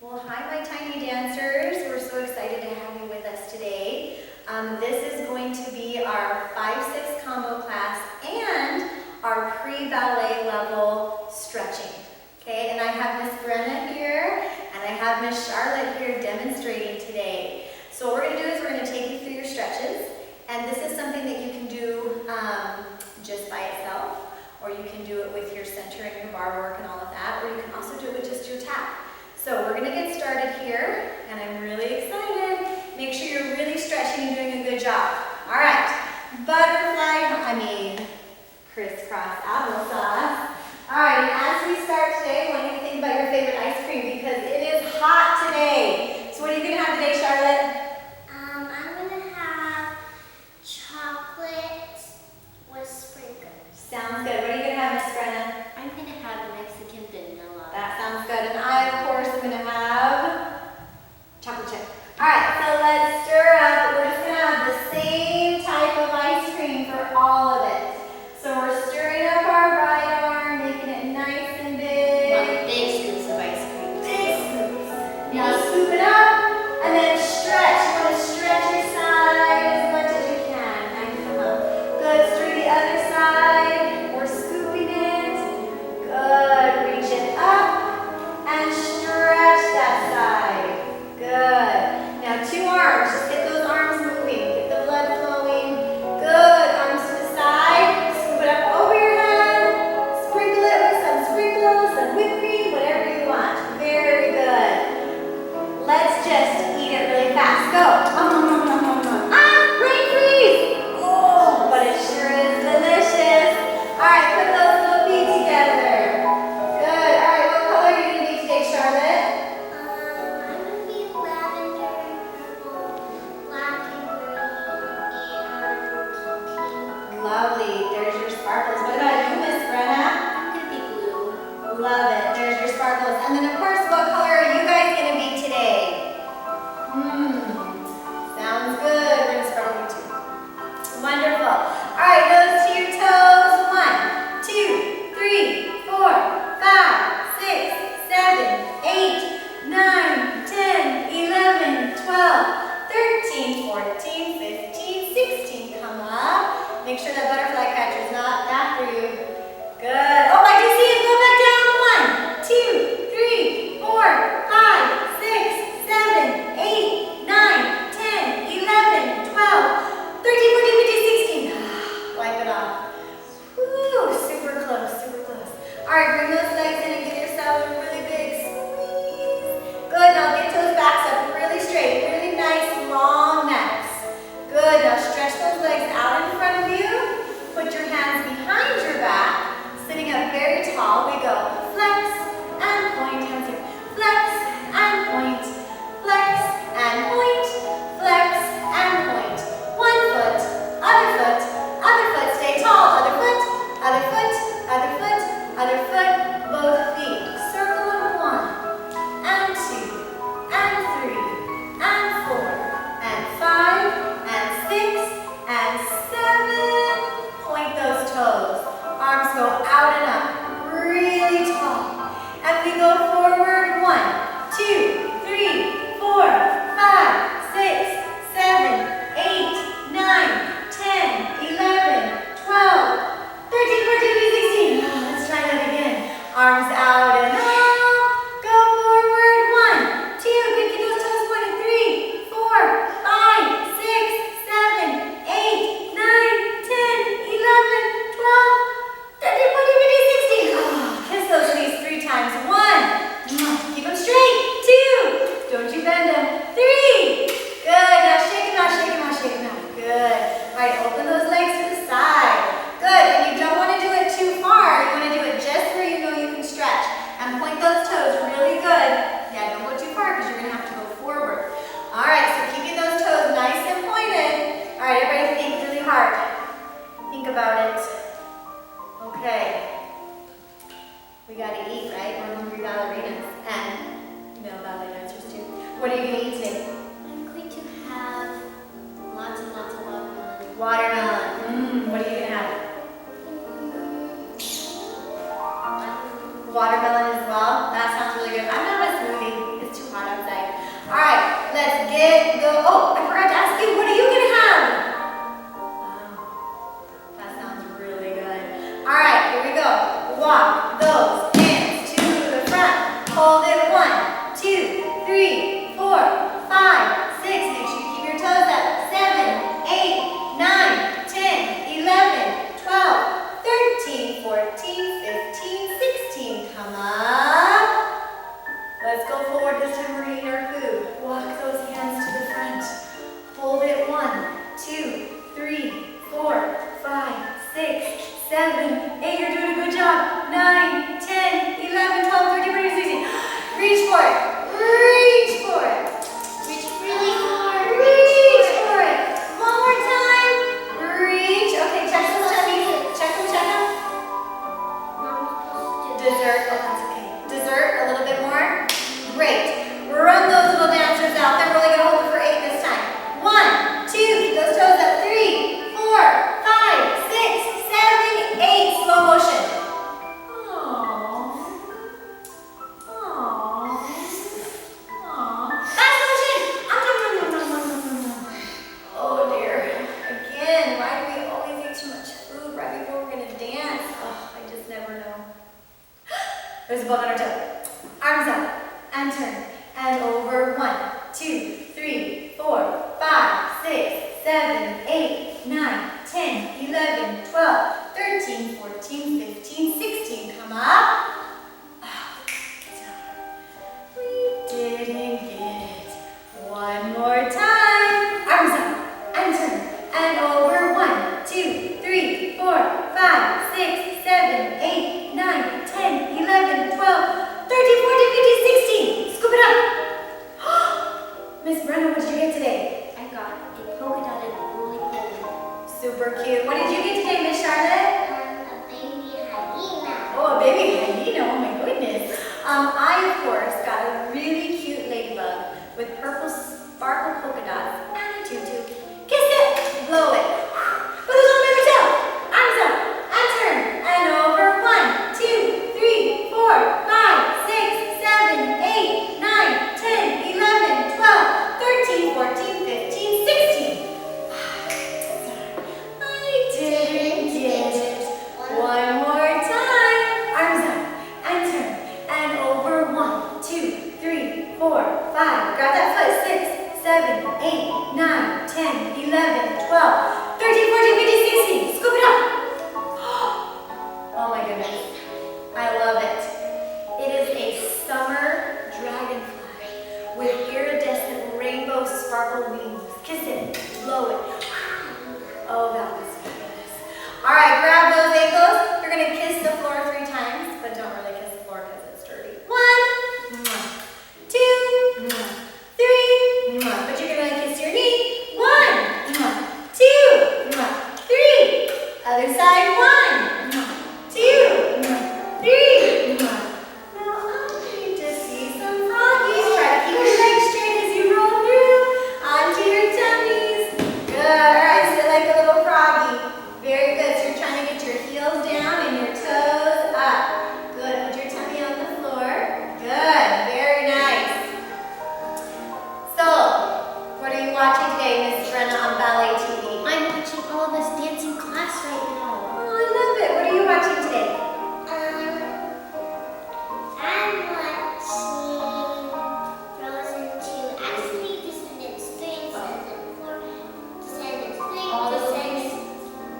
Well, hi, my tiny dancers. We're so excited to have you with us today. This is going to be our 5-6 combo class and our pre-ballet level stretching. Okay, and I have Miss Brenna here and I have Miss Charlotte here demonstrating today. So what we're going to do is we're going to take you through your stretches, and this is something that you can do just by itself, or you can do it with your center and your bar work and all of that, or you can also do it with just your tap. So we're going to get started here, and I'm really excited. Make sure you're really stretching and doing a good job. All right, crisscross applesauce. All right, and as we start today, I want you to think about your favorite ice cream because it is hot today. So what are you going to have today, Charlotte? I'm going to have chocolate with sprinkles. Sounds good. What are you going to have, Miss Brenna? I'm going to have Mexican vanilla. That sounds good. And I, of course, am going to have chocolate chip. All right, so let's stir up. We're just going to have the same type of ice cream for all of it. So we're stirring up our right arm, making it nice and big. Like big scoops of ice cream. Big scoops. Now scoop it up and then stretch. You want to stretch your side as much as you can and come up. Good. Stir the other side. We're scooping it. Good. Reach it up and stretch that side. Good. Now 2 arms. Just get those arms moving. Get the blood flowing. Good. Arms to the side. Scoop it up over your head. Sprinkle it with some sprinkles, some whipped cream, whatever you want. Very good. Let's just eat it really fast. Go. Ah, brain freeze. Oh, but it sure is delicious. All right, put those little feet together. Good. All right, what color are you going to be today, Charlotte? I'm going to be lavender, purple, black and green, and pink. Lovely. There's your sparkles. What about you, Miss Brenna? I'm going to be blue. Love it. There's your sparkles. And then, of course, what color are you guys going to be today? Sounds good. We're going to sparkle you too. Wonderful. All right, nose to your toes. 1, 2, 3, 4, 5, 6, 7, 8, 9, 10, 11, 12, 13, 14, 15, 16. Come up. Make sure that butterfly catcher is not after you. Good. Oh, I do see it. Go back down. 1, 2, 3, 4, 5, 6, 7, 8, 9, 10, 11, 12, 13, 14, 15, 16. Wipe it off. Woo, super close, super close. All right, bring those legs in and give yourself a really big squeeze. Good. Now get those backs up really straight. Really nice, long necks. Good. Now stretch those legs out in front of you. Put your hands behind your back. Sitting up very tall, we go flex and point, hands here. Flex and point, flex and point, flex and point. 1 foot, other foot, stay tall. Other foot, other foot, other foot, other foot, both feet. Circle of 1 and 2 and 3 and 4 and 5 and 6 and 7. Point those toes. Arms go out and up, really tall. And we go forward. 1, 2, 3, 4, 5, 6, 7, 8, 9, 10, 11, 12, 13, 14, 15, 16. Let's try that again. Arms out and up. Go forward. 1, 2. Good. Keep those toes pointed. 3, 4, 5, 6, 7, 8, 9, 10, 11, 12. 13, 14, 15, 16. Kiss those knees 3 times. 1. Keep them straight. 2. Don't you bend them. 3. Good. Now shake them out, shake them out, shake them out. Good. All right, open those legs to the side. Good. And you don't want to do it too far. You want to do it just where you know you can stretch. And point those toes really good. Yeah, don't go too far because you're going to have to go forward. All right, so keeping those toes nice and pointed. All right, everybody think really hard. Think about it. Okay, we gotta eat, right? We're hungry ballerinas and male ballet dancers too. What are you gonna eat today? I'm going to have lots and lots of watermelon. Watermelon. What are you gonna have? Watermelon as well? That sounds really good. I'm gonna have a smoothie. It's too hot dessert. Oh, that's okay. Dessert, a little bit more. Great. Run those little dancers out. Then we're only gonna hold it for 8 this time. 1, 2, keep those toes up. 3, 4, 5, 6, 7, 8. Slow motion. Aww. Aww. Aww. Fast motion. Oh dear. Again, why do we always eat too much food right before we're gonna dance? Oh, I just never know. There's a bug on our toe. Arms up and turn and over. 1, 2, 3, 4, 5, 6, 7, 8, 9, 10, 11, 12, 13, 14, 15, 16. Come up. We didn't get it. One more time. Arms up and turn and over. 1, 2, 3, 4, 5, 6, 7, 8, 9, 10, 11, 12, 13, 14, 15, 16. Scoop it up. Miss Brenna, what did you get today? I got a polka dotted roly-poly. Super cute. What did you get today, Miss Charlotte? A baby hyena. Oh, a baby hyena. Oh my goodness. I, of course, got a really cute ladybug with purple sparkle polka dots and a tutu. Kiss it. Blow it. Put those on baby tail. Arms up and turn and over. 1, 2, 3, 4, 5, 6, 7, 8, 9, 10, 11, 12, 13, 14, 15, 16. I didn't get it. One more time. Arms up and turn and over. 1, 2, 3, 4, 5. Grab that foot. 6, 7, 8, 9, 10, 11, 12, 13, 14, 15, 16. Scoop it up. Oh my goodness. I love it. It is a summer dragonfly with iridescent rainbow sparkle wings. Kiss it. Blow it. Oh, that was fabulous. All right, grab those ankles. You're going to kiss the floor 3 times, but don't really kiss the floor because it's dirty. 1, 2, 3. But you're going to kiss your knee. 1, 2, 3. Other side. 1, 2, 3. Now I need to see some froggies. Try to keep your legs straight as you roll through onto your tummies. Good. All right, sit like a little froggy. Very good. So you're trying to get your heels down and your toes up. Good. Put your tummy on the floor. Good. Very nice. So, what are you watching today, Miss Brenna, on Ballet TV? I'm watching all of us dancing class right now. Oh, I love it. What are you watching today? I'm watching Frozen 2. Actually, Descendants 3, Descendants 4, Descendants 3, All the Descendants.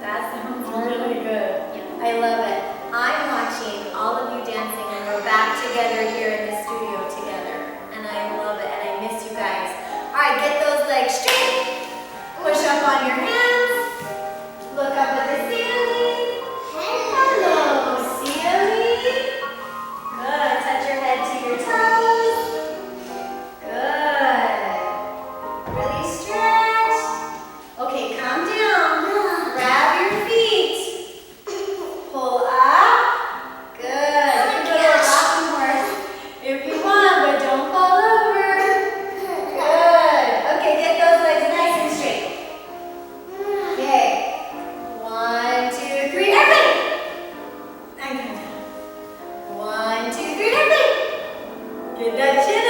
That sounds really good. I love it. I'm watching all of you dancing and we're back together here in the studio together. And I love it and I miss you guys. All right, get those legs straight. Push up on your hands. Look up at the ceiling. Hello, ceiling. Good. Touch your head to your toes. Good. Really stretch. Okay, calm down. Grab your feet. Pull up. Good. You can go to a rocking horse if you want, but don't fall over. Good. Okay, get those legs nice and straight. Okay. 1, 2, 3, everybody. And come down. 1, 2, 3, everybody. Get that chin